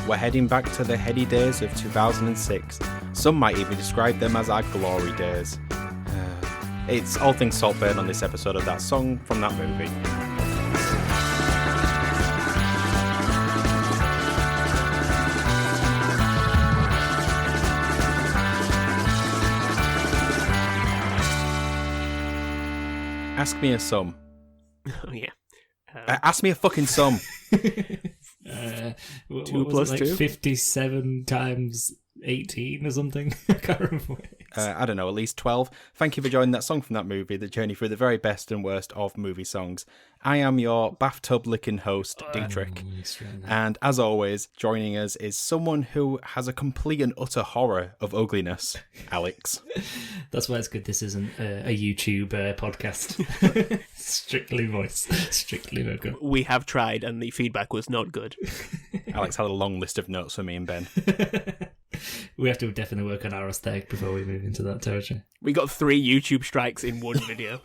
We're heading back to the heady days of 2006. Some might even describe them as our glory days. It's all things Saltburn on this episode of that song from that movie. Ask me a sum. Oh, yeah. Ask me a fucking sum. 2 plus 2? 57 times 18 or something? I can't remember what it is. I don't know, at least 12. Thank you for joining that song from that movie, the journey through the very best and worst of movie songs. I am your bathtub-licking host, Dietrich. And as always, joining us is someone who has a complete and utter horror of ugliness, Alex. That's why it's good this isn't a YouTube podcast. Strictly voice, strictly vocal. We have tried and the feedback was not good. Alex had a long list of notes for me and Ben. We have to definitely work on our aesthetic before we move into that territory. We got 3 YouTube strikes in one video.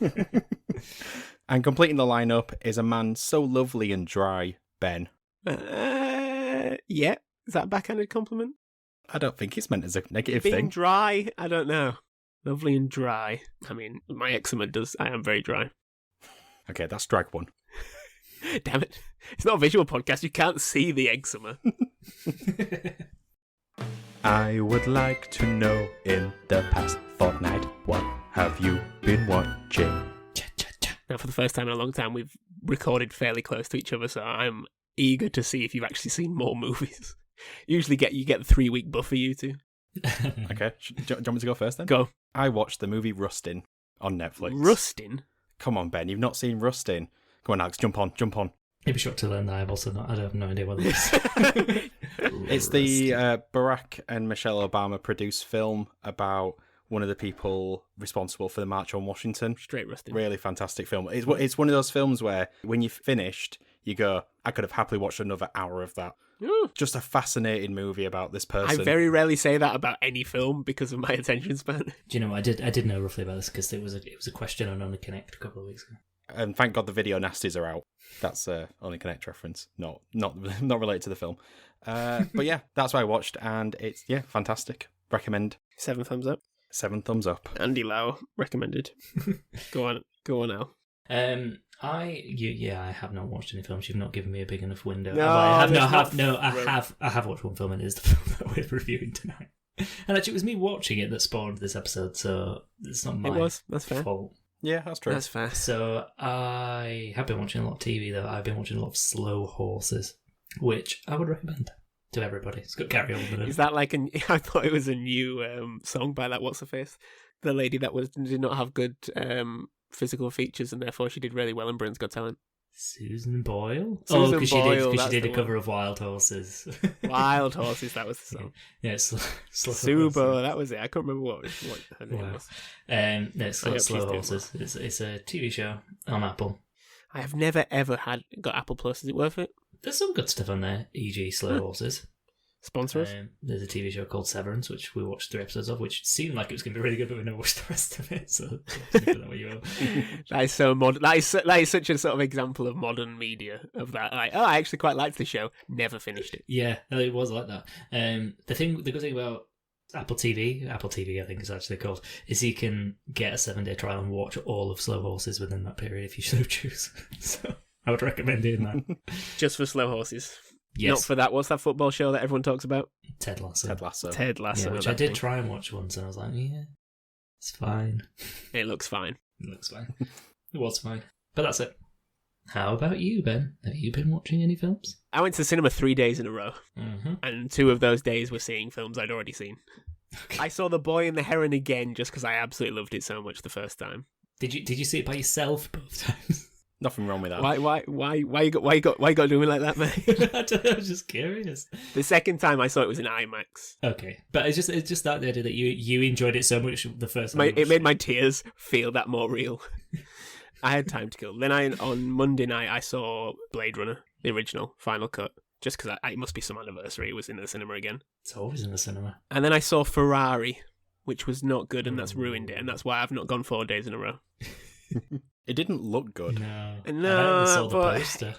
And completing the lineup is a man so lovely and dry, Ben. Yeah. Is that a backhanded compliment? I don't think it's meant as a negative Being thing. dry? I don't know. Lovely and dry. I mean, my eczema does. I am very dry. Okay, that's drag one. Damn it. It's not a visual podcast. You can't see the eczema. I would like to know in the past fortnight, what have you been watching? Now, for the first time in a long time, we've recorded fairly close to each other, so I'm eager to see if you've actually seen more movies. Usually you get the 3-week buffer, you two. Okay, do you want me to go first then? Go. I watched the movie Rustin on Netflix. Rustin? Come on, Ben, you've not seen Rustin. Come on, Alex, jump on. You'd be shocked to learn that I have no idea what it is. It's the Barack and Michelle Obama produced film about one of the people responsible for the March on Washington. Straight Rustin. Really fantastic film. It's one of those films where when you've finished, you go, I could have happily watched another hour of that. Ooh. Just a fascinating movie about this person. I very rarely say that about any film because of my attention span. Do you know, I did know roughly about this because it was a question on Only Connect a couple of weeks ago. And thank God the video nasties are out. That's Only Connect reference, not related to the film. But yeah, that's what I watched, and it's fantastic. Recommend. 7 thumbs up. 7 thumbs up. Andy Lau recommended. Go on now. I have not watched any films. You've not given me a big enough window. No, I have watched one film, and it is the film that we're reviewing tonight. And actually, it was me watching it that spawned this episode, so it's not my That's fair. fault. Yeah, that's true. That's fair. So I have been watching a lot of TV, though. I've been watching a lot of Slow Horses, which I would recommend to everybody. It's got Gary Oldman in it. Is that like I thought it was a new song by that what's-her-face? The lady that did not have good physical features and therefore she did really well in Britain's Got Talent. Susan Boyle? Susan because Boyle, she did a the cover of Wild Horses. Wild Horses, that was the song. Yeah, Subo, that was it. I can't remember what her name was. It's Slow Horses. It's a TV show on Apple. I have never ever got Apple Plus. Is it worth it? There's some good stuff on there, e.g. Slow Horses. Sponsor us. There's a TV show called Severance, which we watched 3 episodes of, which seemed like it was going to be really good, but we never watched the rest of it. So that way you will. That is so modern. That is such a sort of example of modern media. Of that, like, I actually quite liked the show. Never finished it. Yeah, it was like that. The good thing about Apple TV, I think it's actually called, is you can get a 7-day trial and watch all of Slow Horses within that period if you so choose. So I would recommend doing that. Just for Slow Horses. Yes. Not for that. What's that football show that everyone talks about? Ted Lasso. Yeah, which I did try and watch once, and I was like, yeah, it's fine. It looks fine. It was fine. But that's it. How about you, Ben? Have you been watching any films? I went to the cinema 3 days in a row, Mm-hmm. and 2 of those days were seeing films I'd already seen. Okay. I saw The Boy and the Heron again just because I absolutely loved it so much the first time. Did you see it by yourself both times? Nothing wrong with that. Why you got to do me like that, mate? I was just curious. The second time I saw it was in IMAX. Okay, but it's just that the idea that you enjoyed it so much the first time. It made my tears feel that more real. I had time to kill. Then on Monday night I saw Blade Runner, the original final cut, just because it must be some anniversary. It was in the cinema again. It's always in the cinema. And then I saw Ferrari, which was not good, and that's ruined it, and that's why I've not gone 4 days in a row. It didn't look good. No, No, I saw the but poster.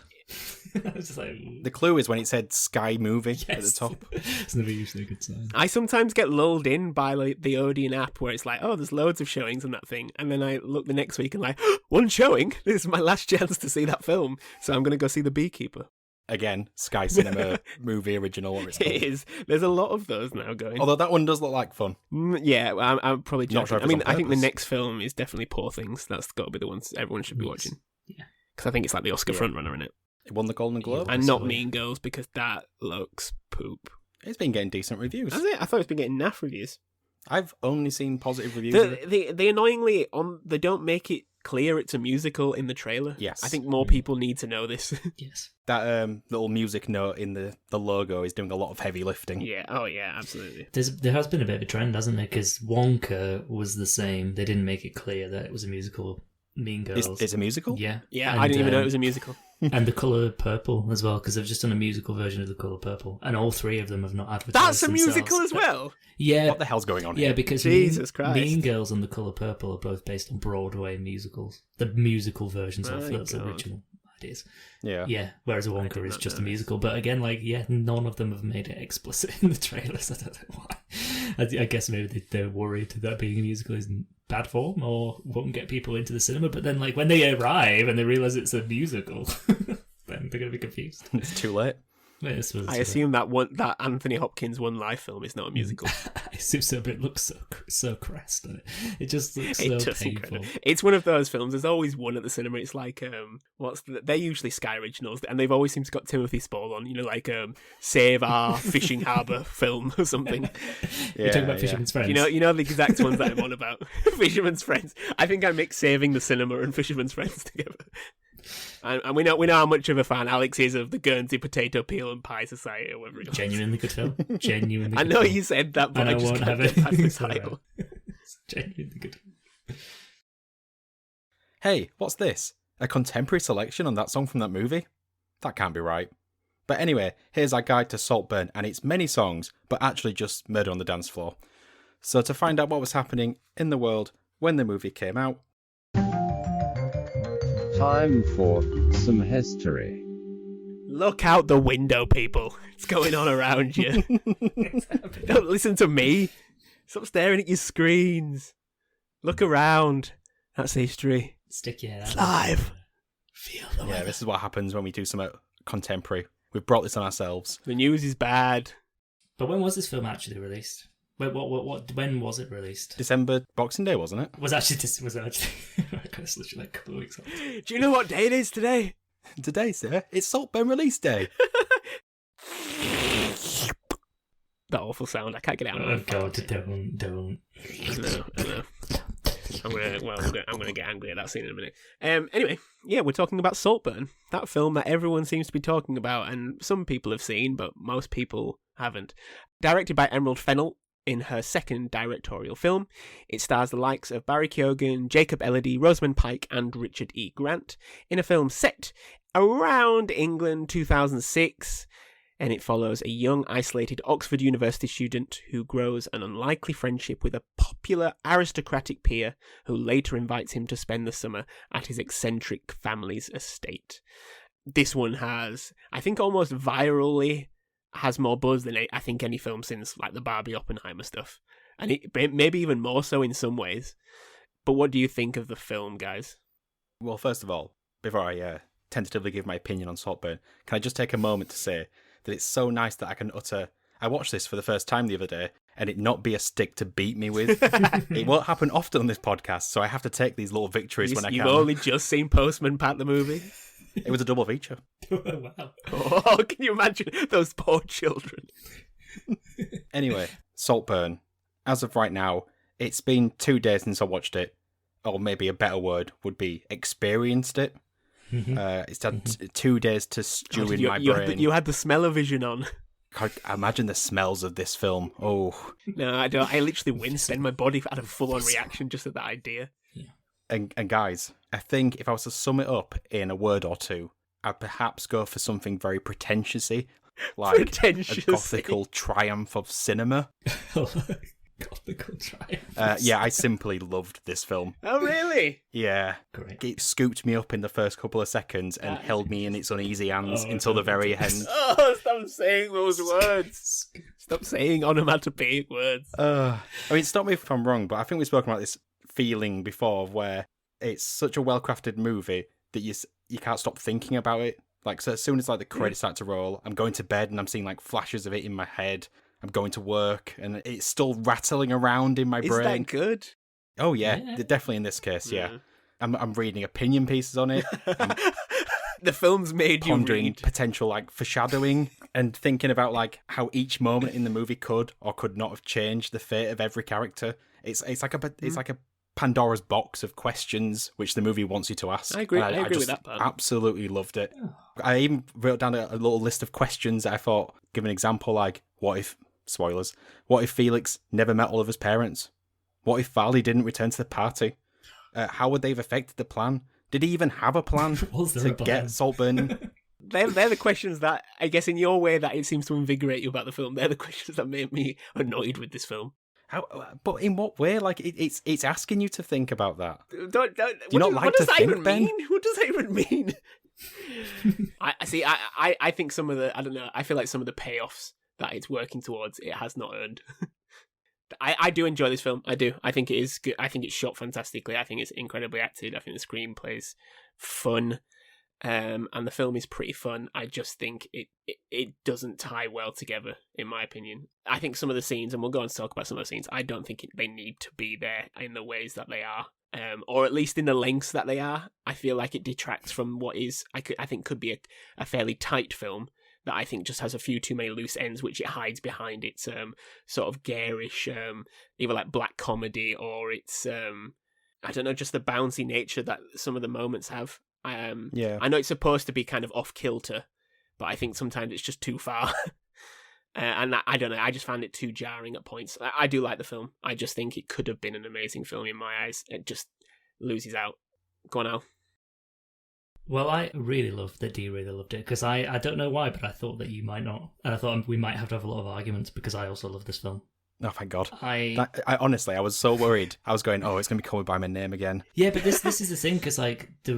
I was just like, The clue is when it said Sky Movie at the yes. top. It's never usually a good sign. I sometimes get lulled in by like the Odeon app where it's like, oh, there's loads of showings on that thing. And then I look the next week and like, one showing? This is my last chance to see that film. So I'm going to go see The Beekeeper. Again, Sky Cinema Movie Original. Or it's called. It is. There's a lot of those now going. Although that one does look like fun. Yeah, I'm probably joking. Not sure if I it's mean, on I think the purpose. next film is definitely Poor Things. That's got to be the ones everyone should be watching. Yeah. Because I think it's like the Oscar Yeah. frontrunner in it. It won the Golden Globe. And not So, Mean Girls, because that looks poop. It's been getting decent reviews. Has it? I thought it's been getting naff reviews. I've only seen positive reviews. of it. They annoyingly they don't make it clear it's a musical in the trailer. Yes. I think more people need to know this. Yes. That little music note in the logo is doing a lot of heavy lifting. Yeah. Oh yeah. Absolutely. There has been a bit of a trend, hasn't there? Because Wonka was the same. They didn't make it clear that it was a musical. Mean Girls. It's a musical? Yeah. Yeah. And, I didn't even know it was a musical. And The Colour Purple as well, because they've just done a musical version of The Colour Purple, and all three of them have not advertised. That's a themselves. musical as well. Yeah. What the hell's going on Yeah, here? because Jesus Christ. Mean Girls and The Colour Purple are both based on Broadway musicals. The musical versions of My those God. original ideas. Yeah. Yeah, whereas I Wonka did is not just know a musical. But again, like, yeah, none of them have made it explicit in the trailers. I don't know why. I guess maybe they're worried that being a musical isn't bad form or won't get people into the cinema. But then, like, when they arrive and they realise it's a musical, then they're going to be confused. It's too late. I assume that Anthony Hopkins One Life film is not a musical. I assume so, but it looks so crass, doesn't it? It just looks so It does painful. It's one of those films. There's always one at the cinema. It's like they're usually Sky Originals, and they've always seemed to got Timothy Spall on. You know, like Save Our Fishing Harbour film or something. You're talking about Fisherman's Friends. You know the exact ones that I'm on about. Fisherman's Friends. I think I mix Saving the Cinema and Fisherman's Friends together. And we know how much of a fan Alex is of the Guernsey Potato Peel and Pie Society or whatever it was. Genuinely good film. Genuinely I good know film. you said that, but And I I just won't can't have get it. past the It's alright. title. It's genuinely good. Hey, what's this? A contemporary selection on that song from that movie? That can't be right. But anyway, here's our guide to Saltburn, and it's many songs, but actually just Murder on the Dance Floor. So to find out what was happening in the world when the movie came out, Time for some history. Look out the window, people. It's going on around you. Don't listen to me. Stop staring at your screens. Look around. That's history. Stick your head It's out. live. Feel the yeah, weather. this is what happens when we do something contemporary. We've brought this on ourselves. The news is bad. But when was this film actually released? When was it released? December Boxing Day, wasn't it? Was actually it's literally like a couple of weeks old. Do you know what day it is today? Today, sir, it's Saltburn release day. That awful sound. I can't get it out. Oh god, don't. I know. I'm gonna get angry at that scene in a minute. Anyway, yeah, we're talking about Saltburn, that film that everyone seems to be talking about, and some people have seen, but most people haven't. Directed by Emerald Fennell in her second directorial film, it stars the likes of Barry Keoghan, Jacob Elordi, Rosamud Pike, and Richard E. Grant in a film set around England 2006. And it follows a young, isolated Oxford University student who grows an unlikely friendship with a popular aristocratic peer who later invites him to spend the summer at his eccentric family's estate. This one has, I think, almost virally has more buzz than I think any film since like the Barbie Oppenheimer stuff. And it maybe even more so in some ways. But what do you think of the film, guys? Well, first of all, before I tentatively give my opinion on Saltburn, can I just take a moment to say that it's so nice that I can utter... I watched this for the first time the other day, and it not be a stick to beat me with. It won't happen often on this podcast, so I have to take these little victories when I can. You've only just seen Postman Pat the movie? It was a double feature. Wow. Oh, can you imagine those poor children? Anyway, Saltburn. As of right now, it's been 2 days since I watched it, or maybe a better word would be experienced it. It's had 2 days to stew in my brain. You had the smell-o-vision on. God, imagine the smells of this film. Oh. No, I don't. I literally winced, and my body had a full-on reaction just at that idea. And guys, I think if I was to sum it up in a word or two, I'd perhaps go for something very pretentious-y, like a gothical triumph of cinema. Comical triumph. Yeah, I simply loved this film. Oh, really? Yeah. Great. It scooped me up in the first couple of seconds and held me in its uneasy hands until the very end. Oh, stop saying those words. Stop saying onomatopoeic words. I mean, stop me if I'm wrong, but I think we've spoken about this feeling before where it's such a well-crafted movie that you can't stop thinking about it. Like, so as soon as like the credits start to roll, I'm going to bed and I'm seeing like flashes of it in my head. I'm going to work and it's still rattling around in my brain. Is that good? Oh yeah, definitely in this case, yeah. I'm reading opinion pieces on it. The film's made you pondering read. potential like foreshadowing and thinking about like how each moment in the movie could or could not have changed the fate of every character. It's like a Pandora's box of questions which the movie wants you to ask. I agree. And I agree just with that part. Absolutely loved it. I even wrote down a little list of questions that I thought, give an example, like what if, spoilers, what if Felix never met all of his parents? What if Farley didn't return to the party? How would they have affected the plan? Did he even have a plan to get Saltburn? They're the questions that, I guess in your way that it seems to invigorate you about the film, they're the questions that made me annoyed with this film. But in what way? Like it's asking you to think about that. What does that even mean? What does that even mean? I think some of the, I don't know, I feel like some of the payoffs that it's working towards, it has not earned. I do enjoy this film. I do. I think it is good. I think it's shot fantastically. I think it's incredibly acted. I think the screenplay's fun. And the film is pretty fun. I just think it doesn't tie well together, in my opinion. I think some of the scenes, and we'll go on to talk about some of the scenes, I don't think they need to be there in the ways that they are. Or at least in the lengths that they are. I feel like it detracts from what is, I think could be a fairly tight film that I think just has a few too many loose ends, which it hides behind its sort of garish, either like black comedy or its, I don't know, just the bouncy nature that some of the moments have. I know it's supposed to be kind of off kilter, but I think sometimes it's just too far. And I don't know, I just found it too jarring at points. I do like the film. I just think it could have been an amazing film in my eyes. It just loses out. Go on, Al. Well, I really loved that Dee really loved it, because I don't know why, but I thought that you might not. And I thought we might have to have a lot of arguments, because I also love this film. Oh, thank God. I honestly, I was so worried. I was going, it's going to be called by my name again. Yeah, but this is the thing, because like But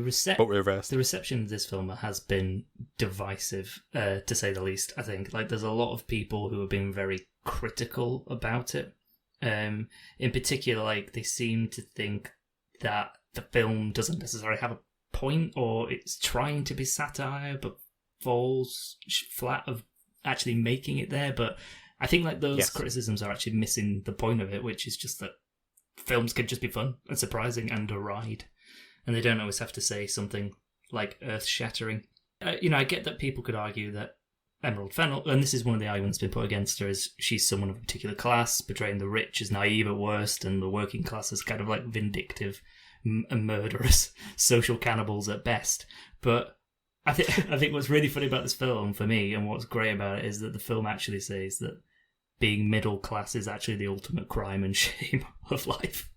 reversed. the reception of this film has been divisive, to say the least. I think like there's a lot of people who have been very critical about it. In particular, like they seem to think that the film doesn't necessarily have a point, or it's trying to be satire but falls flat of actually making it there. But I think like those criticisms are actually missing the point of it, which is just that films can just be fun and surprising and a ride, and they don't always have to say something like earth-shattering. I get that people could argue that Emerald Fennell, and this is one of the arguments been put against her, is she's someone of a particular class, portraying the rich as naive at worst and the working class as kind of like vindictive and murderous social cannibals at best. But I think what's really funny about this film for me, and what's great about it, is that the film actually says that being middle class is actually the ultimate crime and shame of life.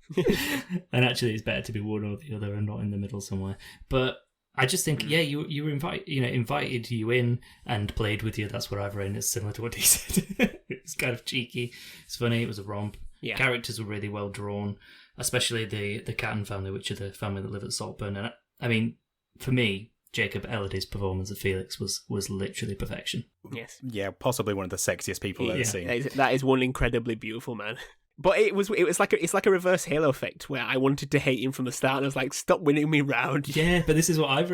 And actually it's better to be one or the other and not in the middle somewhere. But I just think, you were invited you in and played with you. That's what I've written. It's similar to what he said. It's kind of cheeky. It's funny. It was a romp. Yeah. Characters were really well drawn, especially the Catton family, which are the family that live at Saltburn. And I mean, for me, Jacob Elordi's performance of Felix was literally perfection. Yes. Yeah, possibly one of the sexiest people I've seen. That is one incredibly beautiful man. But it's like a reverse Halo effect where I wanted to hate him from the start, and I was like, stop winning me round. Yeah, but this is what I've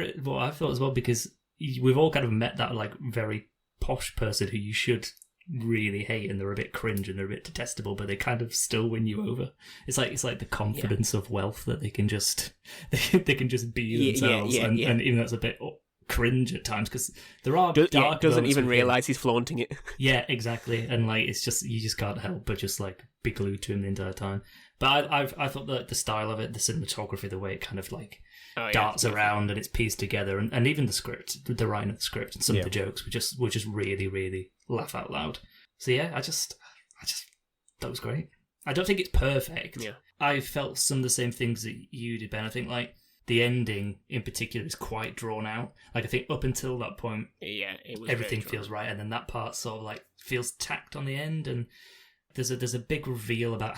thought as well, because we've all kind of met that like very posh person who you should really hate, and they're a bit cringe and they're a bit detestable, but they kind of still win you over. It's like the confidence of wealth that they can just be themselves, and even though it's a bit cringe at times, because there are dark doesn't even realise he's flaunting it. Yeah, exactly. And like it's just, you just can't help but just like be glued to him the entire time. But I thought that the style of it, the cinematography, the way it kind of like darts around and it's pieced together, and even the script, the writing of the script and some of the jokes were just really, really laugh out loud. So yeah, I just that was great. I don't think it's perfect. Yeah. I felt some of the same things that you did, Ben. I think like the ending in particular is quite drawn out. Like I think up until that point, it was everything feels right, and then that part sort of like feels tacked on the end. And there's a big reveal about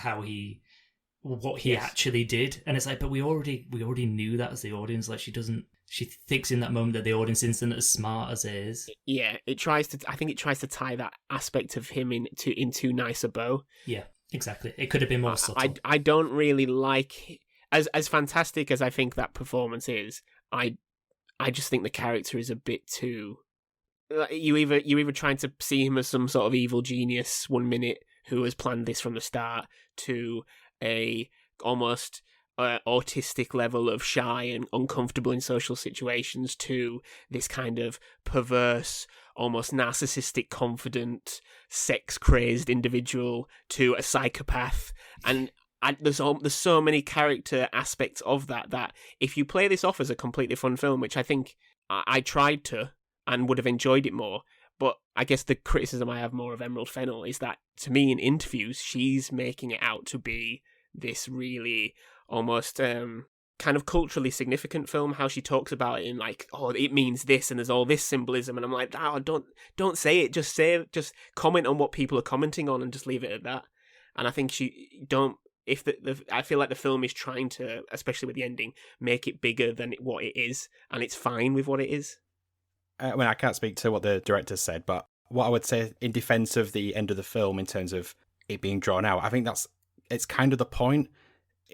what he actually did, and it's like, but we already knew that as the audience. Like, she thinks in that moment that the audience isn't as smart as it is. Yeah, I think it tries to tie that aspect of him in too nice a bow. Yeah, exactly. It could have been more subtle. I don't really like, as fantastic as I think that performance is, I just think the character is a bit too. You're either trying to see him as some sort of evil genius 1 minute who has planned this from the start, to a almost autistic level of shy and uncomfortable in social situations, to this kind of perverse, almost narcissistic, confident, sex-crazed individual, to a psychopath. And there's so many character aspects of that if you play this off as a completely fun film, which I think I tried to and would have enjoyed it more, but I guess the criticism I have more of Emerald Fennell is that, to me, in interviews, she's making it out to be this really almost kind of culturally significant film. How she talks about it in like, oh, it means this, and there's all this symbolism, and I'm like, oh, don't say it. Just comment on what people are commenting on, and just leave it at that. And I think I feel like the film is trying to, especially with the ending, make it bigger than what it is, and it's fine with what it is. I can't speak to what the director said, but what I would say in defense of the end of the film, in terms of it being drawn out, I think it's kind of the point.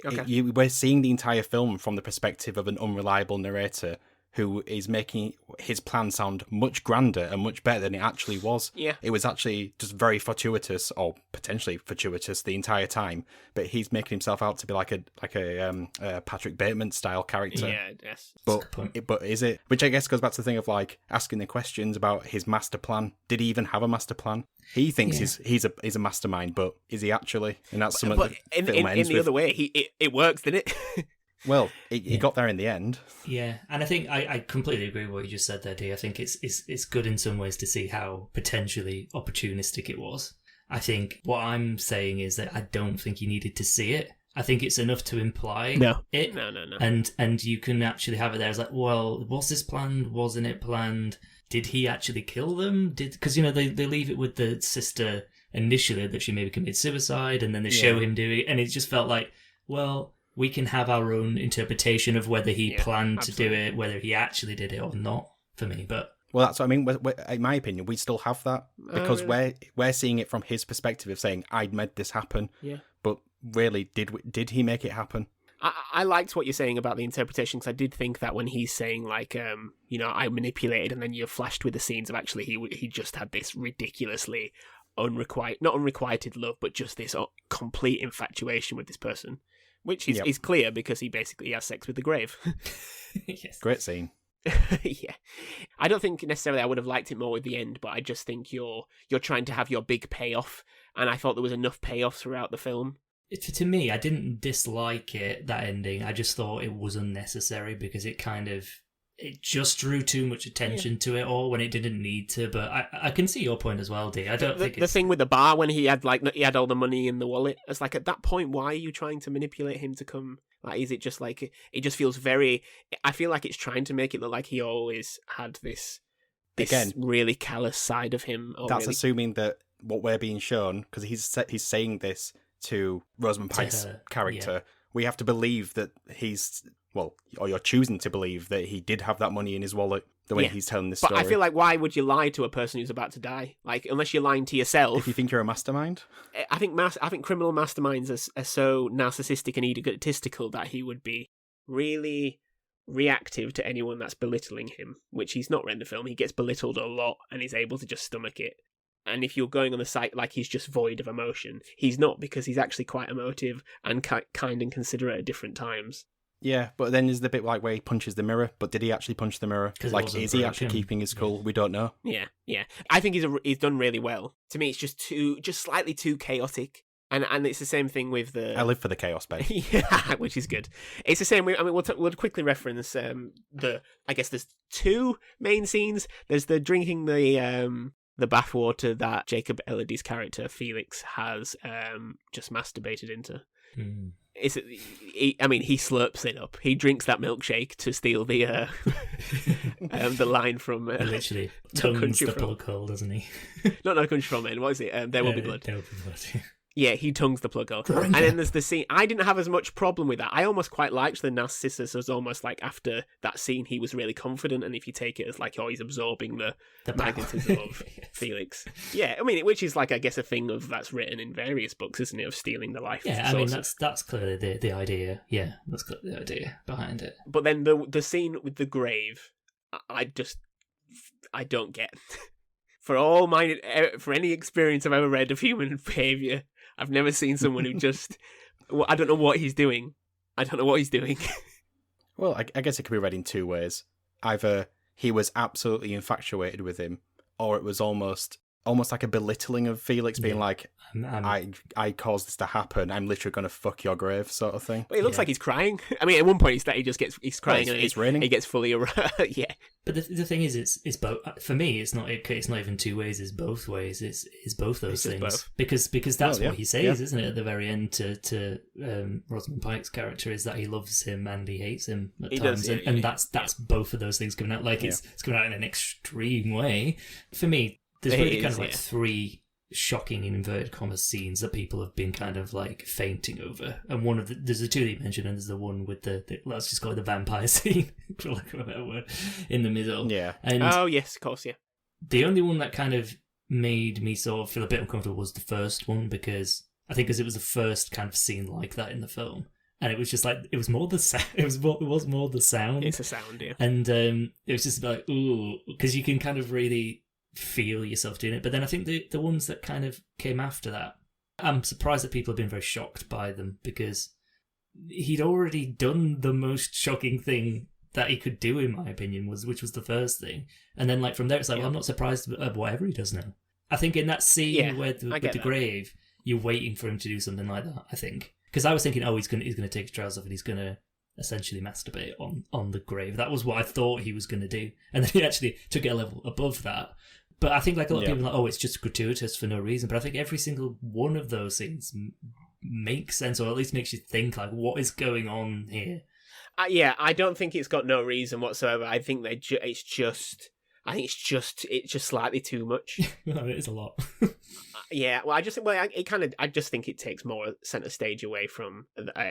Okay. We're seeing the entire film from the perspective of an unreliable narrator who is making his plan sound much grander and much better than it actually was. Yeah. It was actually just very fortuitous, or potentially fortuitous, the entire time. But he's making himself out to be like a Patrick Bateman style character. Yeah, yes. But is it? Which I guess goes back to the thing of like asking the questions about his master plan. Did he even have a master plan? He thinks he's a mastermind, but is he actually? And that's something that in film ends the with. other way, it works, didn't it? Well, he got there in the end. Yeah, and I think I completely agree with what you just said there, Dee. I think it's good in some ways to see how potentially opportunistic it was. I think what I'm saying is that I don't think you needed to see it. I think it's enough to imply it. No. And you can actually have it there. It's like, well, was this planned? Wasn't it planned? Did he actually kill them? Because, they leave it with the sister initially that she maybe committed suicide, and then they show him doing it, and it just felt like, well, we can have our own interpretation of whether he planned to do it, whether he actually did it or not, for me. But well, that's what I mean. In my opinion, we still have that because we're seeing it from his perspective of saying, "I'd made this happen." Yeah. But really, did he make it happen? I liked what you're saying about the interpretation, because I did think that when he's saying like, I manipulated, and then you're flashed with the scenes of actually he just had this ridiculously not unrequited love, but just this complete infatuation with this person. Which is clear because he basically has sex with the grave. Yes. Great scene. Yeah. I don't think necessarily I would have liked it more with the end, but I just think you're trying to have your big payoff, and I thought there was enough payoff throughout the film. To me, I didn't dislike that ending. I just thought it was unnecessary because it just drew too much attention to it all when it didn't need to. But I can see your point as well, Dee. I don't think the thing with the bar when he had all the money in the wallet. It's like, at that point, why are you trying to manipulate him to come? Like, is it just like it just feels very? I feel like it's trying to make it look like he always had this again really callous side of him. That's assuming that what we're being shown, because he's saying this to Rosamud Pike's character. Yeah. We have to believe that or you're choosing to believe that he did have that money in his wallet the way he's telling this story. But I feel like, why would you lie to a person who's about to die? Like, unless you're lying to yourself. If you think you're a mastermind? I think criminal masterminds are so narcissistic and egotistical that he would be really reactive to anyone that's belittling him, which he's not in the film. He gets belittled a lot and is able to just stomach it. And if you're going on the site like he's just void of emotion, he's not, because he's actually quite emotive and kind and considerate at different times. Yeah, but then there's the bit like where he punches the mirror. But did he actually punch the mirror? Like, is he actually keeping his cool? Yeah. We don't know. Yeah. I think he's done really well. To me, it's just slightly too chaotic. And it's the same thing with the... I live for the chaos, babe. Yeah, which is good. It's the same. We'll quickly reference I guess there's two main scenes. There's the drinking the bathwater that Jacob Elordi's character Felix has just masturbated into. Mm. He slurps it up. He drinks that milkshake to steal the line from literally tongues the plug hole, doesn't he? Not No Country for Old Men. What is it? There Will Be Blood. There Will Be Blood. Yeah, he tongues the plug hole. And then there's the scene. I didn't have as much problem with that. I almost quite liked the narcissist as almost like after that scene, he was really confident. And if you take it as like, oh, he's absorbing the magnetism of Felix. Yeah, I mean, which is like, I guess, a thing of that's written in various books, isn't it? Of stealing the life. Yeah, I mean, that's clearly the idea. Yeah, that's clearly the idea behind it. But then the scene with the grave, I don't get. For any experience I've ever read of human behaviour, I've never seen someone who just... I don't know what he's doing. Well, I guess it could be read in two ways. Either he was absolutely infatuated with him, or it was almost like a belittling of Felix, being like, I caused this to happen, I'm literally going to fuck your grave, sort of thing. Well, it looks like he's crying. I mean, at one point he's crying, well, and it's raining. He gets fully yeah. But the thing is, it's both. For me, it's not even two ways. It's both ways. It's both those things. Both. Because that's what he says, isn't it? At the very end to Rosamund Pike's character, is that he loves him and he hates him at times, and that's both of those things coming out. Like it's coming out in an extreme way. For me, there's really kind of like three shocking in inverted commas scenes that people have been kind of like fainting over, and there's the two that you mentioned, and there's the one with the let's just call it the vampire scene for lack of a better word, in the middle. And oh yes, of course, the only one that kind of made me sort of feel a bit uncomfortable was the first one, because it was the first kind of scene like that in the film, and it was just like it was more the sound. It was more the sound. It's a sound, yeah. And it was just like ooh, because you can kind of really feel yourself doing it. But then I think the ones that kind of came after that, I'm surprised that people have been very shocked by them, because he'd already done the most shocking thing that he could do, in my opinion, which was the first thing. And then like from there, it's like, well, I'm not surprised at whatever he does now. I think in that scene with the grave, you're waiting for him to do something like that, I think. Because I was thinking, oh, he's gonna take his trousers off and he's gonna essentially masturbate on the grave. That was what I thought he was gonna do. And then he actually took it a level above that. But I think like a lot of people are like, oh, it's just gratuitous for no reason. But I think every single one of those scenes makes sense, or at least makes you think, like, what is going on here? I don't think it's got no reason whatsoever. I think it's just slightly too much. No, it is a lot. Well, I just think it takes more center stage away from,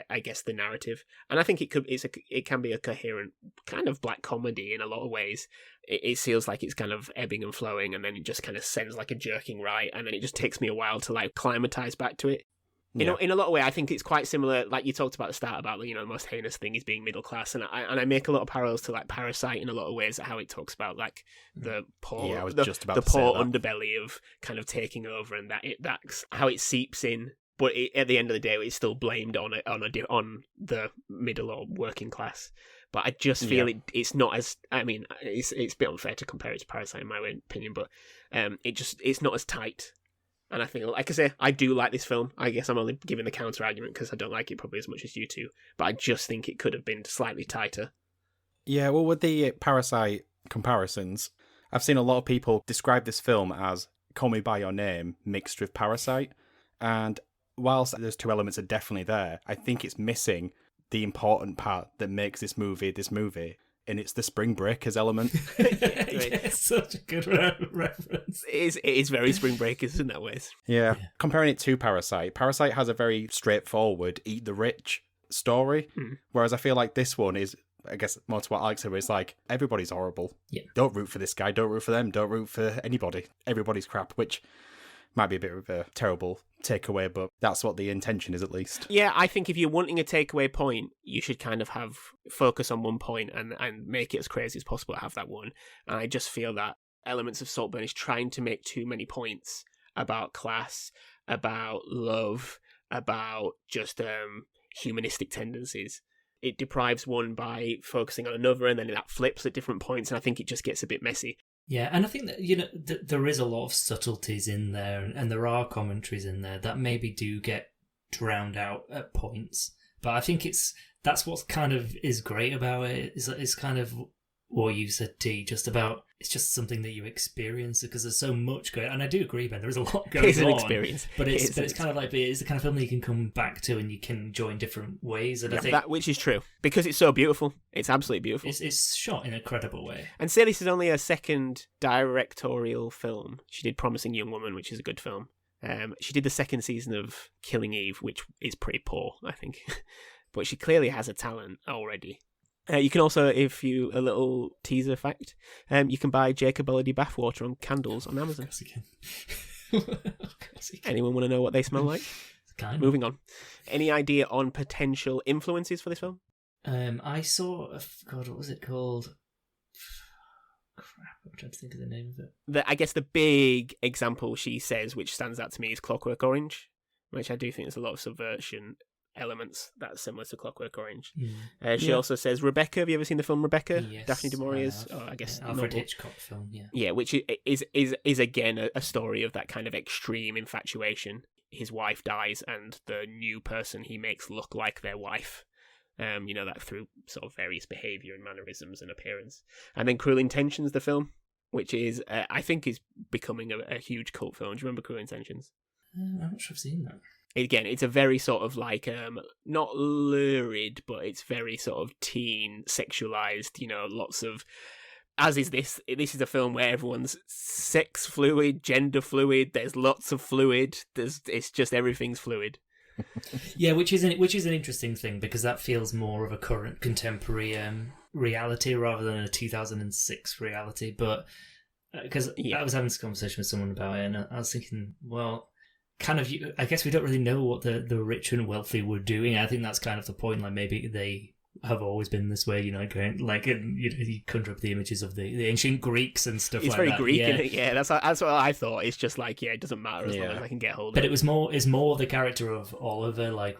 I guess, the narrative, and I think it can be a coherent kind of black comedy in a lot of ways. It feels like it's kind of ebbing and flowing, and then it just kind of sends like a jerking right, and then it just takes me a while to like climatize back to it. You know, in a lot of ways, I think it's quite similar. Like you talked about at the start about, the most heinous thing is being middle class, and I make a lot of parallels to like Parasite in a lot of ways, how it talks about like the poor, the poor underbelly of kind of taking over, and that's how it seeps in. But at the end of the day, it's still blamed on the middle or working class. But I just feel it's not as. I mean, it's a bit unfair to compare it to Parasite in my opinion, but it's not as tight. And I think, like I say, I do like this film. I guess I'm only giving the counter argument because I don't like it probably as much as you two. But I just think it could have been slightly tighter. Yeah, well, with the Parasite comparisons, I've seen a lot of people describe this film as Call Me By Your Name mixed with Parasite. And whilst those two elements are definitely there, I think it's missing the important part that makes this movie, and it's the Spring Breakers element. It's such a good reference. It is very Spring Breakers in that ways. Yeah. Comparing it to Parasite has a very straightforward eat the rich story, whereas I feel like this one is, I guess, more to what Alex said, is like, everybody's horrible. Yeah. Don't root for this guy, don't root for them, don't root for anybody. Everybody's crap, which might be a bit of a terrible takeaway, but that's what the intention is, at least. Yeah, I think if you're wanting a takeaway point, you should kind of have focus on one point and make it as crazy as possible to have that one. And I just feel that elements of Saltburn is trying to make too many points about class, about love, about just humanistic tendencies. It deprives one by focusing on another, and then that flips at different points, and I think it just gets a bit messy. Yeah, and I think that, there is a lot of subtleties in there, and there are commentaries in there that maybe do get drowned out at points. But I think that's what kind of is great about it. It's kind of what you said, T, just about, it's just something that you experience, because there's so much going on. And I do agree, Ben, there is a lot going on. It's an experience. But it's kind of like, it's the kind of film that you can come back to and you can enjoy in different ways. And I think which is true, because it's so beautiful. It's absolutely beautiful. It's shot in a credible way. And Celis is only her second directorial film. She did Promising Young Woman, which is a good film. She did the second season of Killing Eve, which is pretty poor, I think. But she clearly has a talent already. You can also, a little teaser fact, you can buy Jacob Elordi bathwater on candles on Amazon. Of course you can. Anyone want to know what they smell like? Kind of. Moving on. Any idea on potential influences for this film? I saw, God, what was it called? Crap, I'm trying to think of the name of it. I guess the big example she says, which stands out to me, is Clockwork Orange, which I do think there's a lot of subversion elements that's similar to Clockwork Orange. She also says Rebecca. Have you ever seen the film Rebecca? Yes, Daphne du Maurier's, I guess, Alfred Hitchcock film. Yeah. Yeah, which is again a story of that kind of extreme infatuation. His wife dies, and the new person he makes look like their wife. That through sort of various behaviour and mannerisms and appearance. And then Cruel Intentions, the film, which is, I think, is becoming a huge cult film. Do you remember Cruel Intentions? I'm not sure I've seen that. Again, it's a very sort of like, not lurid, but it's very sort of teen, sexualised, lots of... As is this is a film where everyone's sex fluid, gender fluid, there's lots of fluid, it's just everything's fluid. Yeah, which is an interesting thing, because that feels more of a current contemporary reality rather than a 2006 reality. But because I was having this conversation with someone about it, and I was thinking, well, kind of, I guess we don't really know what the rich and wealthy were doing. I think that's kind of the point. Like, maybe they have always been this way, going like, you conjure up the images of the ancient Greeks and stuff. It's like very that. Greek, yeah. isn't it? Yeah, that's what I thought. It's just like, it doesn't matter as long as I can get hold of it. But it's more the character of Oliver. Like,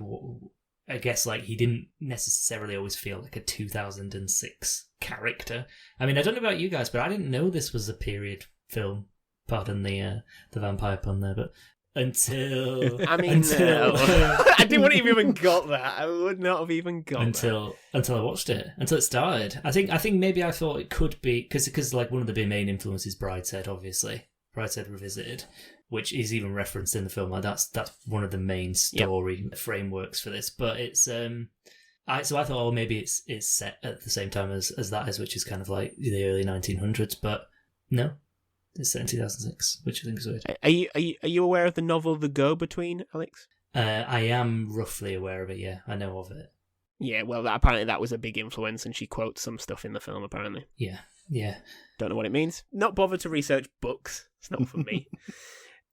I guess, like, he didn't necessarily always feel like a 2006 character. I mean, I don't know about you guys, but I didn't know this was a period film. Pardon the vampire pun there, but. Until I mean, I wouldn't have even got that. I would not have even got until I watched it, until it started. I think maybe I thought it could be because like one of the big main influences, Brideshead, obviously, Brideshead Revisited, which is even referenced in the film. Like that's one of the main story frameworks for this. But it's so I thought, maybe it's set at the same time as that is, which is kind of like the early 1900s. But no. It's set in 2006, which I think is weird. Are you aware of the novel The Go-Between, Alex? I am roughly aware of it, yeah. I know of it. Yeah, well, apparently that was a big influence, and she quotes some stuff in the film, apparently. Yeah. Don't know what it means. Not bothered to research books. It's not for me.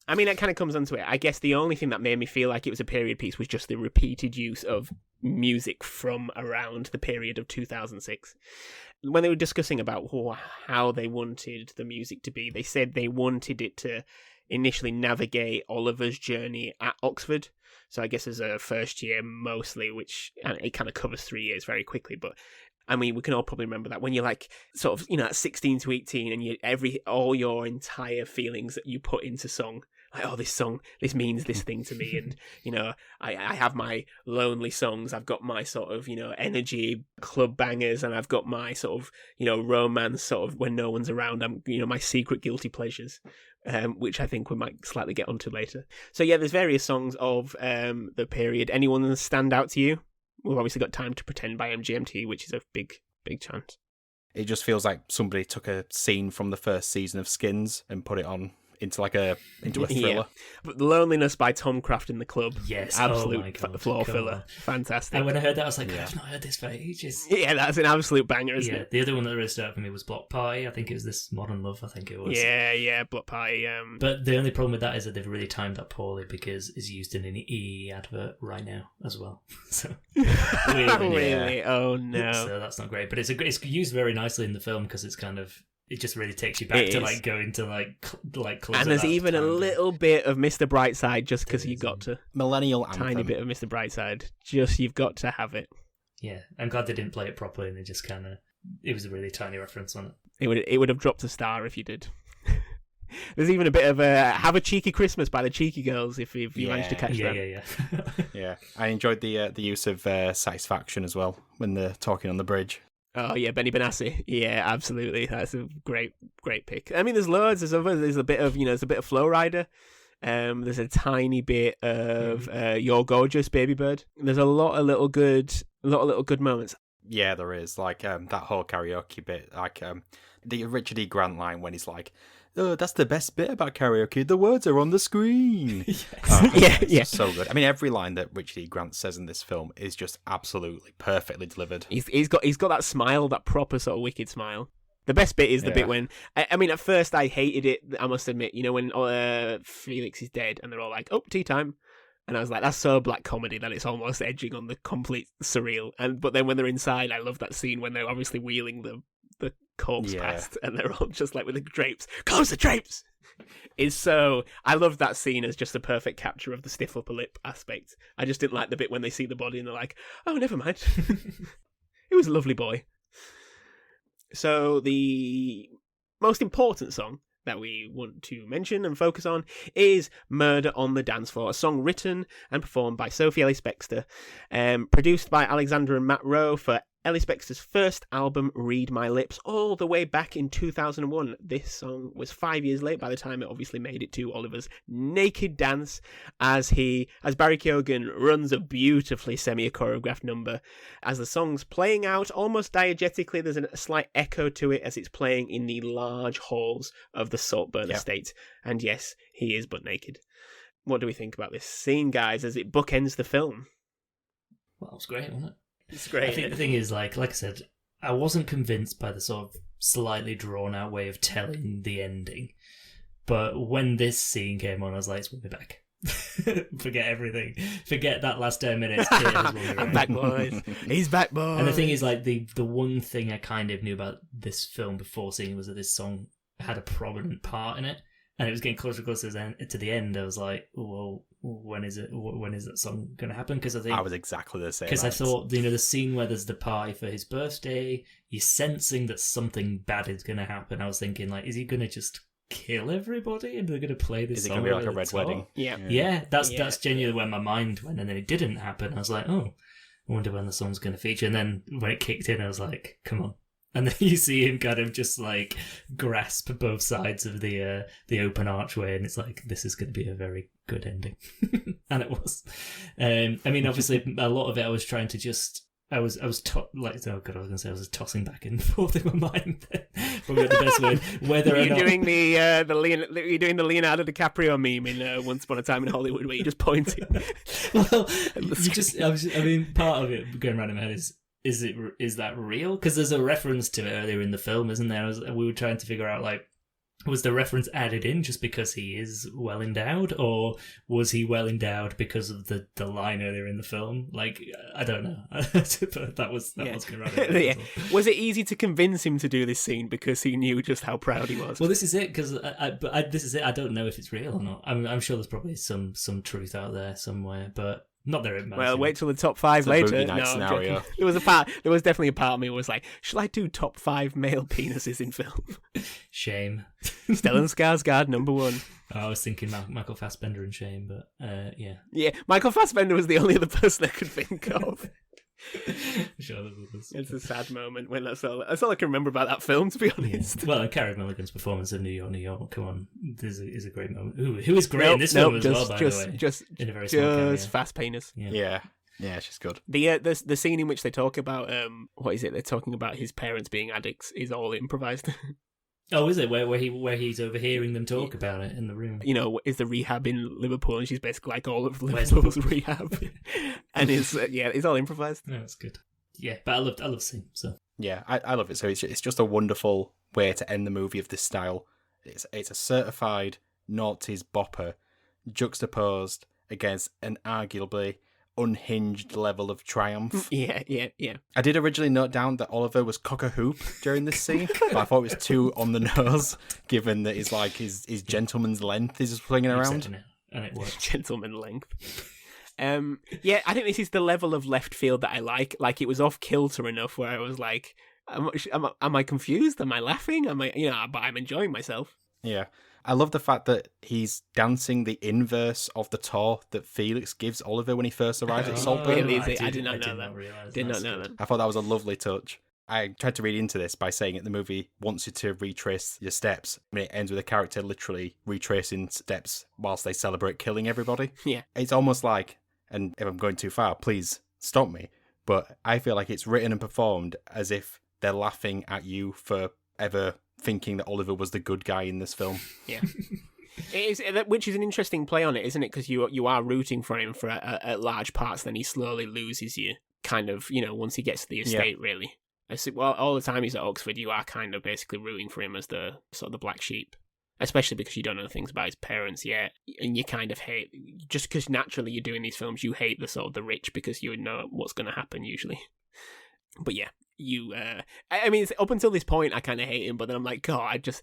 I mean, it kind of comes onto it. I guess the only thing that made me feel like it was a period piece was just the repeated use of music from around the period of 2006. When they were discussing about how they wanted the music to be, they said they wanted it to initially navigate Oliver's journey at Oxford. So I guess as a first year mostly, which it kind of covers 3 years very quickly. But I mean, we can all probably remember that when you're like sort of, at 16 to 18 and all your entire feelings that you put into song. Like, oh, this song, this means this thing to me. And, I have my lonely songs. I've got my sort of, energy club bangers, and I've got my sort of, romance sort of when no one's around. I'm, my secret guilty pleasures, which I think we might slightly get onto later. So yeah, there's various songs of the period. Anyone stand out to you? We've obviously got Time to Pretend by MGMT, which is a big, big chance. It just feels like somebody took a scene from the first season of Skins and put it on into a thriller. Yeah. But Loneliness by Tom Craft in the Club. Yes, absolute floor filler. Fantastic. And when I heard that, I was like, I've not heard this for ages. Yeah, that's an absolute banger, isn't it? The other one that really stood out for me was Block Party. I think it was This Modern Love, I think it was. Yeah, Block Party. But the only problem with that is that they've really timed that poorly, because it's used in an EE advert right now as well. So really? Oh no. So that's not great. But it's used very nicely in the film, because it's kind of... It just really takes you back to like going to like close. And there's even a little bit of Mr. Brightside, just because you got to millennial anthem. Tiny bit of Mr. Brightside. Just you've got to have it. Yeah, I'm glad they didn't play it properly, and they just kind of... It was a really tiny reference on it. It would have dropped a star if you did. There's even a bit of Have a Cheeky Christmas by the Cheeky Girls if you managed to catch that. Yeah. Yeah, I enjoyed the use of Satisfaction as well when they're talking on the bridge. Oh yeah, Benny Benassi. Yeah, absolutely. That's a great pick. I mean, there's loads. There's a bit of there's a bit of Flow Rider. There's a tiny bit of You're Gorgeous, Baby Bird. There's a lot of little good moments. Yeah, there is. Like that whole karaoke bit, like the Richard E. Grant line when he's like, oh, that's the best bit about karaoke. The words are on the screen. It's so good. I mean, every line that Richard E. Grant says in this film is just absolutely perfectly delivered. He's got that smile, that proper sort of wicked smile. The best bit is the bit when, I mean, at first I hated it, I must admit, you know, when Felix is dead and they're all like, oh, tea time. And I was like, that's so black comedy that it's almost edging on the complete surreal. But then when they're inside, I love that scene when they're obviously wheeling the corpse past and they're all just like with the drapes. Close the drapes! I love that scene as just a perfect capture of the stiff upper lip aspect. I just didn't like the bit when they see the body and they're like, oh, never mind. It was a lovely boy. So the most important song that we want to mention and focus on is Murder on the Dance Floor, a song written and performed by Sophie Ellis-Bextor, produced by Alexander and Matt Rowe for Ellis-Bextor's first album, Read My Lips, all the way back in 2001. This song was 5 years late by the time it obviously made it to Oliver's naked dance as Barry Keoghan runs a beautifully semi-choreographed number. As the song's playing out, almost diegetically, there's a slight echo to it as it's playing in the large halls of the Saltburn estate. And yes, he is butt naked. What do we think about this scene, guys, as it bookends the film? Well, it was great, wasn't it? It's great. I think the thing is, like I said, I wasn't convinced by the sort of slightly drawn-out way of telling the ending. But when this scene came on, I was like, it's We'll Be Back. Forget everything. Forget that last 10 minutes. I'm back, boys. He's back, boys. And the thing is, like, the one thing I kind of knew about this film before seeing it was that this song had a prominent part in it. And it was getting closer and closer to the end. I was like, well, when is that song going to happen? Because I think I was exactly the same. Because I thought, the scene where there's the party for his birthday, you're sensing that something bad is going to happen. I was thinking, like, is he going to just kill everybody and they're going to play this song? Is it going to be like a red wedding? Yeah, that's genuinely where my mind went, and then it didn't happen. I was like, oh, I wonder when the song's going to feature. And then when it kicked in, I was like, come on. And then you see him kind of just like grasp both sides of the open archway, and it's like, this is going to be a very good ending, and it was. I mean, obviously, a lot of it I was trying to just. I was tossing back and forth in my mind. Probably not the best word. Whether were you or not doing the Leonardo DiCaprio meme in Once Upon a Time in Hollywood, where you just pointing? Well, I mean, part of it going around in my head is that real? Because there's a reference to it earlier in the film, isn't there? We were trying to figure out, like, was the reference added in just because he is well endowed, or was he well endowed because of the line earlier in the film? Like, I don't know. But that was going around. Was it easy to convince him to do this scene because he knew just how proud he was? Well, this is it, because this is it. I don't know if it's real or not. I'm sure there's probably some truth out there somewhere, but. Not there. Well, wait till the top 5 later. No, scenario. There was definitely a part of me who was like, should I do top 5 male penises in film? Shame. Stellan Skarsgård, number 1. I was thinking Michael Fassbender and Shame, but yeah. Yeah, Michael Fassbender was the only other person I could think of. Sure, there's others. It's a sad moment when that's all I can remember about that film, to be honest. Yeah. Well, and Carey Mulligan's performance of New York, New York, come on, this is a great moment. Who is great in this film as well, by the way. Just in a very small cameo. fast penis. Yeah, she's good. The scene in which they talk about what is it? They're talking about his parents being addicts is all improvised. Oh, is it where he's overhearing them talk about it in the room? You know, is the rehab in Liverpool, and she's basically like all of Liverpool's rehab, and it's all improvised. No, it's good. Yeah, but I love scene. So yeah, I love it. So it's just a wonderful way to end the movie of this style. It's a certified noughties bopper, juxtaposed against an arguably unhinged level of triumph. Yeah. I did originally note down that Oliver was cock-a-hoop during this scene, but I thought it was too on the nose, given that it's like his gentleman's length is just swinging around. And it works. Gentleman length. Yeah, I think this is the level of left field that I like. Like, it was off kilter enough where I was like, am I confused? Am I laughing? But I'm enjoying myself. Yeah. I love the fact that he's dancing the inverse of the tour that Felix gives Oliver when he first arrives at Saltburn. Really? I did not know that. Did not know that. I thought that was a lovely touch. I tried to read into this by saying that the movie wants you to retrace your steps. I mean, it ends with a character literally retracing steps whilst they celebrate killing everybody. Yeah. It's almost like, and if I'm going too far, please stop me, but I feel like it's written and performed as if they're laughing at you for ever thinking that Oliver was the good guy in this film. Yeah. It is, which is an interesting play on it, isn't it? Because you are rooting for him for at large parts, then he slowly loses you, kind of, once he gets to the estate, really. Well, all the time he's at Oxford, you are kind of basically rooting for him as the sort of the black sheep, especially because you don't know things about his parents yet, and you kind of hate, just because naturally you're doing these films, you hate the sort of the rich because you know what's going to happen usually. But yeah, I mean, up until this point, I kind of hate him, but then I'm like, God, I just,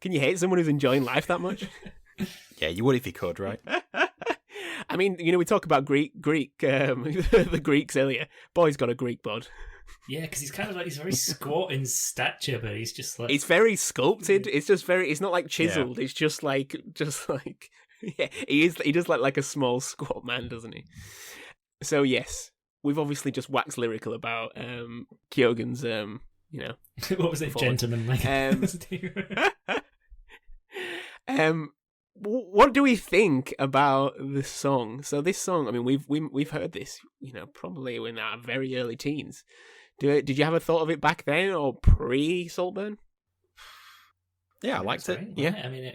can you hate someone who's enjoying life that much? Yeah, you would if you could, right? I mean, we talk about Greek, the Greeks earlier. Boy's got a Greek bod. Yeah, because he's kind of like, he's very squat in stature, but he's just like... It's very sculpted. It's just it's not like chiseled. Yeah. It's just like, yeah, he does like a small squat man, doesn't he? So yes, we've obviously just waxed lyrical about Keoghan's, what was it, gentleman? What do we think about the song? So this song, I mean, we've heard this, probably in our very early teens. Did you have a thought of it back then or pre Saltburn? Yeah, I liked it. Right. Yeah, I mean,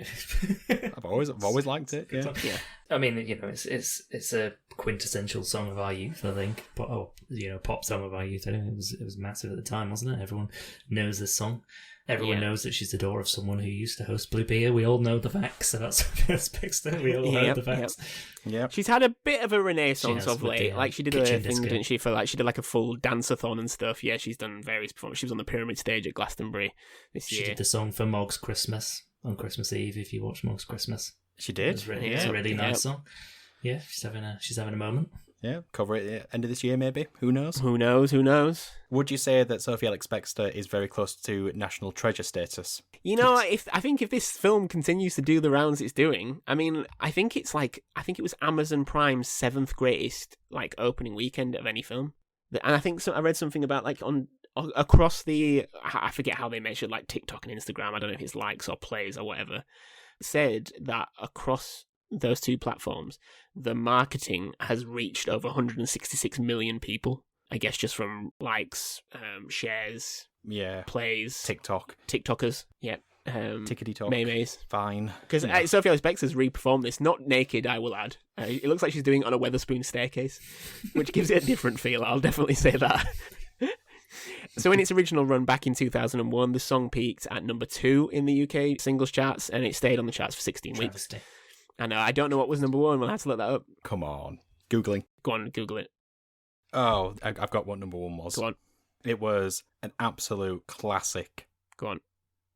I've always liked it. Yeah. Yeah. I mean, it's a quintessential song of our youth, I think. Pop song of our youth. I think it was massive at the time, wasn't it? Everyone knows this song. Everyone knows that she's the daughter of someone who used to host Blue Beer. We all know the facts about Sophie Ellis-Bextor. We all heard the facts. Yeah, she's had a bit of a renaissance of late. Like she did a thing, didn't she? She did like a full dance-a-thon and stuff. Yeah, she's done various performances. She was on the Pyramid stage at Glastonbury this year. She did the song for Mog's Christmas on Christmas Eve. If you watch Mog's Christmas, she did. It's a really nice song. Yeah, she's having a moment. Yeah, cover it at the end of this year, maybe. Who knows? Who knows? Would you say that Sophie Ellis-Bextor is very close to national treasure status? I think if this film continues to do the rounds it's doing, I mean, I think it was Amazon Prime's 7th greatest opening weekend of any film, and I think I read something about across I forget how they measured TikTok and Instagram. I don't know if it's likes or plays or whatever. Said that across those two platforms, the marketing has reached over 166 million people. I guess just from likes, shares, plays, TikTokers, tickety talk, memes. Fine. Because Sophie Ellis-Bextor's re-performed this, not naked, I will add. It looks like she's doing it on a Wetherspoon staircase, which gives it a different feel. I'll definitely say that. So in its original run back in 2001, the song peaked at number 2 in the UK singles charts, and it stayed on the charts for 16 weeks. I know, I don't know what was number 1. We'll have to look that up. Come on. Googling. Go on, Google it. Oh, I've got what number 1 was. Go on. It was an absolute classic. Go on.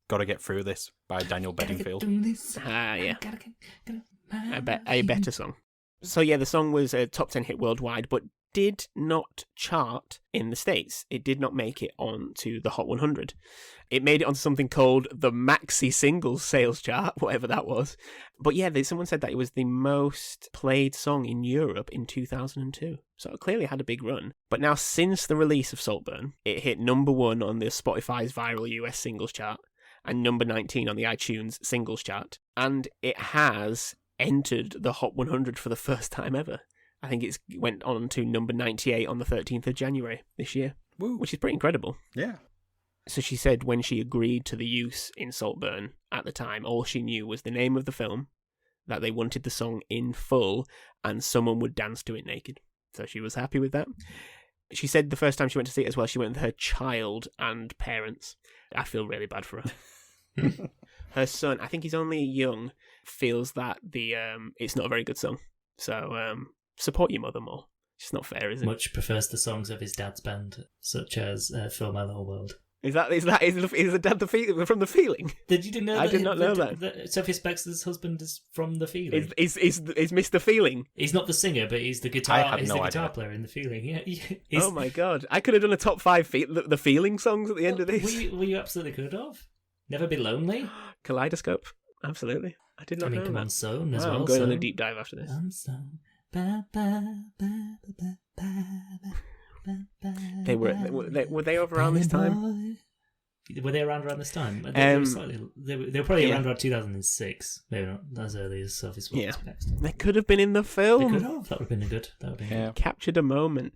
Gotta Get Through This by Daniel Bedingfield. Yeah. A better song. So yeah, the song was a top 10 hit worldwide, but did not chart in the States. It did not make it onto the Hot 100. It made it onto something called the Maxi Singles Sales Chart, whatever that was. But yeah, someone said that it was the most played song in Europe in 2002. So it clearly had a big run. But now, since the release of Saltburn, it hit number 1 on the Spotify's viral US singles chart and number 19 on the iTunes singles chart. And it has entered the Hot 100 for the first time ever. I think it went on to number 98 on the 13th of January this year. Woo. Which is pretty incredible. Yeah. So she said when she agreed to the use in Saltburn at the time, all she knew was the name of the film, that they wanted the song in full, and someone would dance to it naked. So she was happy with that. She said the first time she went to see it as well, she went with her child and parents. I feel really bad for her. Her son, I think he's only young, feels that it's not a very good song. So support your mother more. It's not fair, is it? Much prefers the songs of his dad's band, such as Film My Little World. Is the dad from The Feeling? Did you know? I did not know that. Sophie Ellis-Bextor's husband is from The Feeling. Is Mr. Feeling? He's not the singer, but he's the guitar. He's the guitar player in The Feeling. Yeah. Oh my god! I could have done a top 5 The Feeling songs at the end of this. Well, you absolutely could have. Never Be Lonely. Kaleidoscope. Absolutely. I did not know come that. On Sown as well. I'm going on a deep dive after this. On Sown. Ba, ba, ba, ba, ba, ba, were they over around this time? Were they around this time? They were probably around 2006. Maybe not as early as Sophie Ellis-Bextor. They could have been in the film. They could have. That would have been good. Captured a moment.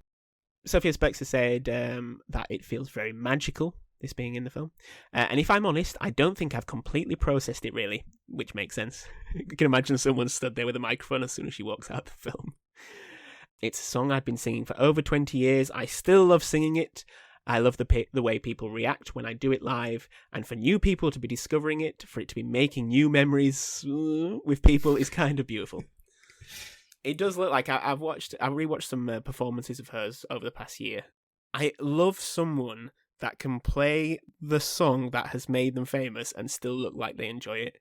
Sophie Ellis-Bextor said that it feels very magical, this being in the film. And if I'm honest, I don't think I've completely processed it, really, which makes sense. You can imagine someone stood there with a microphone as soon as she walks out of the film. It's a song I've been singing for over 20 years. I still love singing it. I love the way people react when I do it live, and for new people to be discovering it, for it to be making new memories with people is kind of beautiful. It does look like I've rewatched some performances of hers over the past year. I love someone that can play the song that has made them famous and still look like they enjoy it.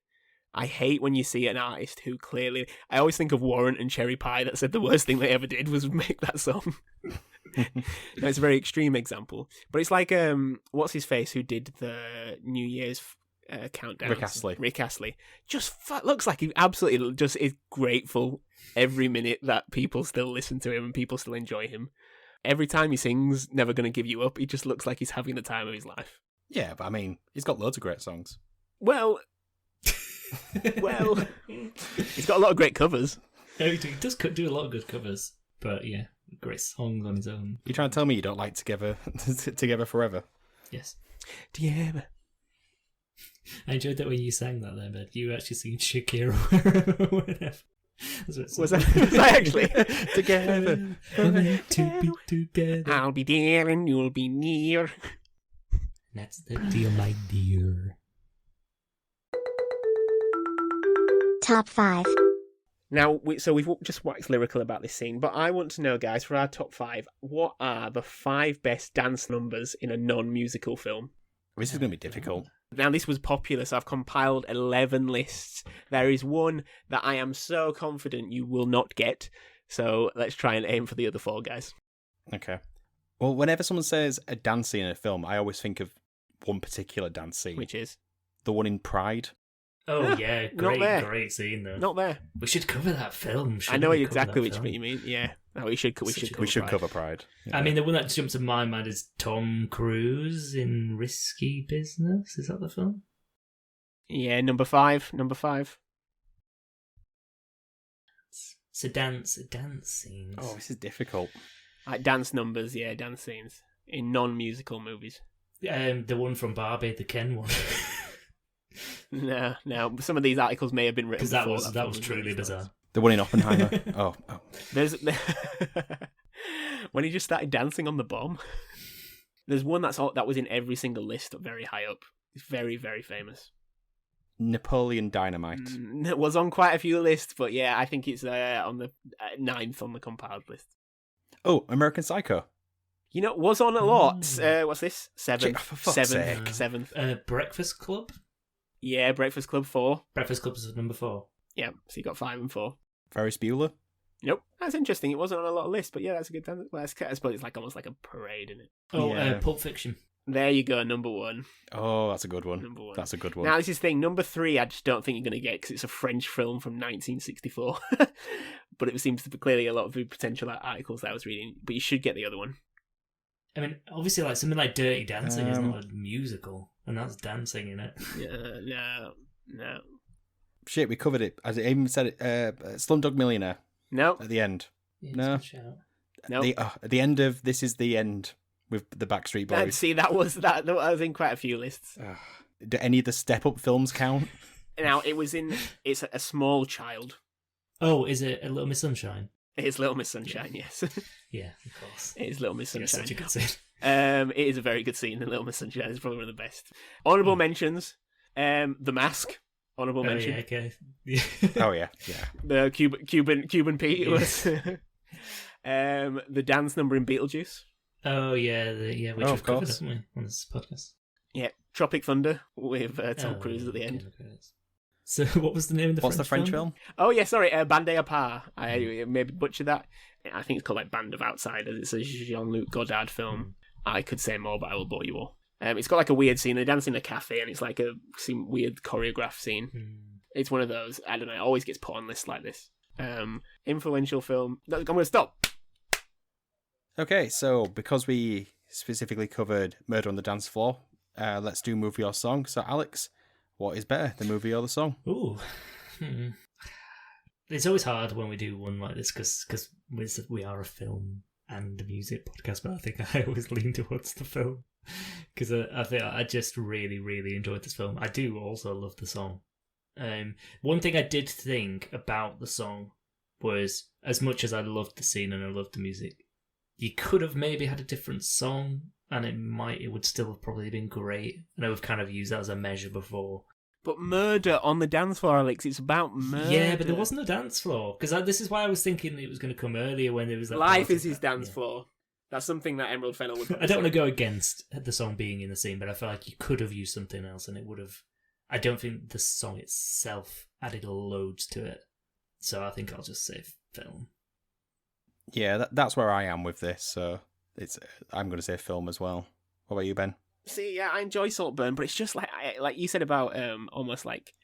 I hate when you see an artist who clearly... I always think of Warrant and Cherry Pie that said the worst thing they ever did was make that song. No, it's a very extreme example. But it's like, what's his face who did the New Year's countdown? Rick Astley. Just looks like he absolutely just is grateful every minute that people still listen to him and people still enjoy him. Every time he sings Never Gonna Give You Up, he just looks like he's having the time of his life. Yeah, but I mean, he's got loads of great songs. Well, he's got a lot of great covers. Yeah, he does do a lot of good covers, but yeah, great songs on his own. You trying to tell me you don't like Together Forever? Yes. Together. I enjoyed that when you sang that there, but you were actually singing Shakira or whatever. Was I actually? Together. We're meant to be together. I'll be there and you'll be near. That's the deal, my dear. Top 5. Now, so we've just waxed lyrical about this scene, but I want to know, guys, for our top 5, what are the 5 best dance numbers in a non-musical film? This is going to be difficult. Now, this was popular, so I've compiled 11 lists. There is one that I am so confident you will not get, so let's try and aim for the other 4, guys. Okay. Well, whenever someone says a dance scene in a film, I always think of one particular dance scene. Which is? The one in Pride. Oh, yeah, great scene, though. Not there. We should cover that film. I know exactly which one you mean, yeah. No, we should cover Pride. Yeah. I mean, the one that jumps to my mind is Tom Cruise in Risky Business. Is that the film? Yeah, number 5. It's a dance scenes. Oh, this is difficult. Like dance numbers, yeah, dance scenes in non-musical movies. The one from Barbie, the Ken one. No, some of these articles may have been written because that was truly bizarre. The one in Oppenheimer. oh. There's when he just started dancing on the bomb. There's one that was in every single list, very high up. It's very, very famous. Napoleon Dynamite. It was on quite a few lists, but yeah, I think it's on the 9th on the compiled list. Oh, American Psycho. You know, it was on a lot. What's this? 7th. For fuck's sake. 7th. Breakfast Club? Yeah, Breakfast Club 4. Breakfast Club is number 4. Yeah, so you got 5 and 4. Ferris Bueller. Nope, that's interesting. It wasn't on a lot of lists, but yeah, that's a good dance. Well, I suppose it's like almost like a parade, isn't it? Oh, Yeah. Pulp Fiction. There you go, number 1. Oh, that's a good one. Number 1. That's a good one. Now, this is the thing. Number 3, I just don't think you're going to get because it's a French film from 1964. But it seems to be clearly a lot of the potential articles that I was reading. But you should get the other one. I mean, obviously, like something like Dirty Dancing is not a musical, and that's dancing in it. No. Shit, we covered it. As it even said it, Slumdog Millionaire. No. At the end. Yeah, No. At the end of This Is the End with the Backstreet Boys. See, that was in quite a few lists. Do any of the Step Up films count? Now, it's a small child. Oh, is it a Little Miss Sunshine? It's Little Miss Sunshine, yes. Yeah, of course. It is Little Miss Sunshine. Such a good scene. It is a very good scene in Little Miss Sunshine. It's probably one of the best. Honourable mentions. The Mask. Honourable mention. Yeah, okay. Oh yeah. The Cuban Pete was the dance number in Beetlejuice. Oh yeah, which we've covered, course. haven't we, on this podcast? Yeah, Tropic Thunder with Tom Cruise at the end. So, what was the name of the What's the French film? Oh yeah, sorry, Bande à Part. I maybe butchered that. I think it's called like Band of Outsiders. It's a Jean-Luc Godard film. I could say more, but I will bore you all. It's got like a weird scene. They dance in a cafe, and it's like a weird choreographed scene. It's one of those. I don't know. It always gets put on lists like this. Influential film. No, I'm going to stop. Okay, so because we specifically covered Murder on the Dance Floor, let's do movie or song. So, Alex, what is better, the movie or the song? Ooh. It's always hard when we do one like this because we are a film and a music podcast, but I think I always lean towards the film. Because I think I just really, really enjoyed this film. I do also love the song. One thing I did think about the song was, as much as I loved the scene and I loved the music, you could have maybe had a different song, and it would still have probably been great. I know we've kind of used that as a measure before. But murder on the dance floor, Alex. It's about murder. Yeah, but there wasn't a dance floor. Because this is why I was thinking it was going to come earlier when there was that. Life is his dance floor. That's something that Emerald Fennell would. I don't want to go against the song being in the scene, but I feel like you could have used something else, and it would have. I don't think the song itself added loads to it, so I think I'll just say film. Yeah, that's where I am with this. So I'm going to say film as well. What about you, Ben? See, yeah, I enjoy Saltburn, but it's just like you said about almost like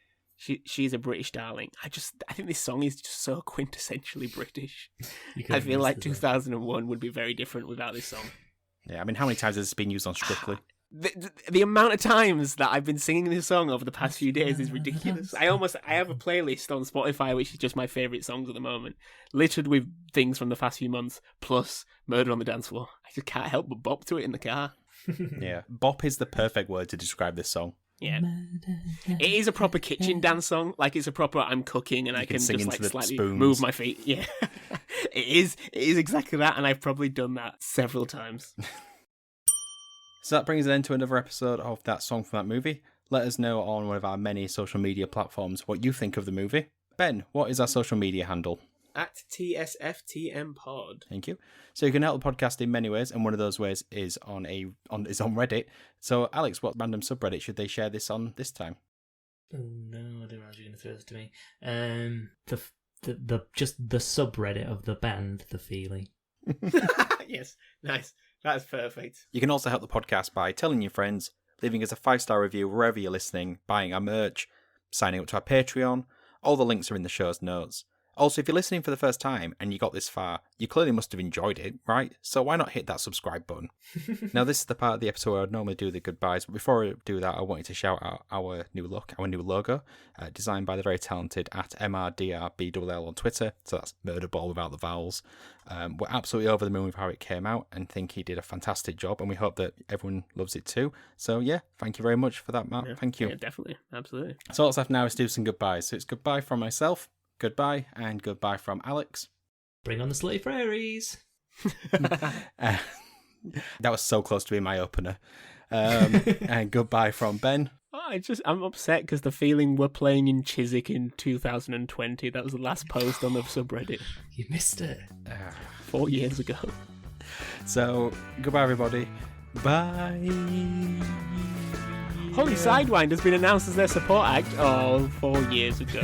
she's a British darling. I think this song is just so quintessentially British. I feel like 2001 would be very different without this song. Yeah, I mean, how many times has this been used on Strictly? The amount of times that I've been singing this song over the past few days is ridiculous. I have a playlist on Spotify which is just my favourite songs at the moment, littered with things from the past few months, plus Murder on the Dance Floor. I just can't help but bop to it in the car. Yeah, bop is the perfect word to describe this song. Yeah, it is a proper kitchen dance song. Like, it's a proper I'm cooking and I can just like slightly move my feet. Yeah, it is exactly that, and I've probably done that several times. So that brings an end to another episode of That Song from That Movie. Let us know on one of our many social media platforms what you think of the movie. Ben, what is our social media handle? At TSFTMPod. Thank you. So you can help the podcast in many ways, and one of those ways is on Reddit. So Alex, what random subreddit should they share this on this time? Oh no, I didn't realize you were going to throw this to me. The just the subreddit of the band, The Feeling. Yes, nice. That's perfect. You can also help the podcast by telling your friends, leaving us a 5-star review wherever you're listening, buying our merch, signing up to our Patreon. All the links are in the show's notes. Also, if you're listening for the first time and you got this far, you clearly must have enjoyed it, right? So why not hit that subscribe button? Now, this is the part of the episode where I'd normally do the goodbyes, but before I do that, I wanted to shout out our new look, our new logo, designed by the very talented at MRDRBLL on Twitter. So that's Murderball without the vowels. We're absolutely over the moon with how it came out and think he did a fantastic job, and we hope that everyone loves it too. So yeah, thank you very much for that, Matt. Yeah, thank you. Yeah, definitely. Absolutely. So what's left now is to do some goodbyes. So it's goodbye from myself, goodbye, and goodbye from Alex. Bring on the Slay Prairies. That was so close to being my opener. And goodbye from Ben. I'm upset because The Feeling were playing in Chiswick in 2020. That was the last post on the subreddit. You missed it. 4 years ago. So, goodbye everybody. Bye. Holy Sidewind has been announced as their support act 4 years ago.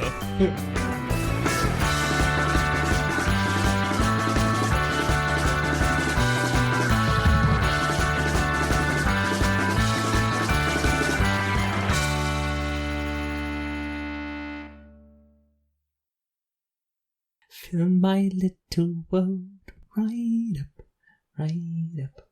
Fill my little world right up, right up.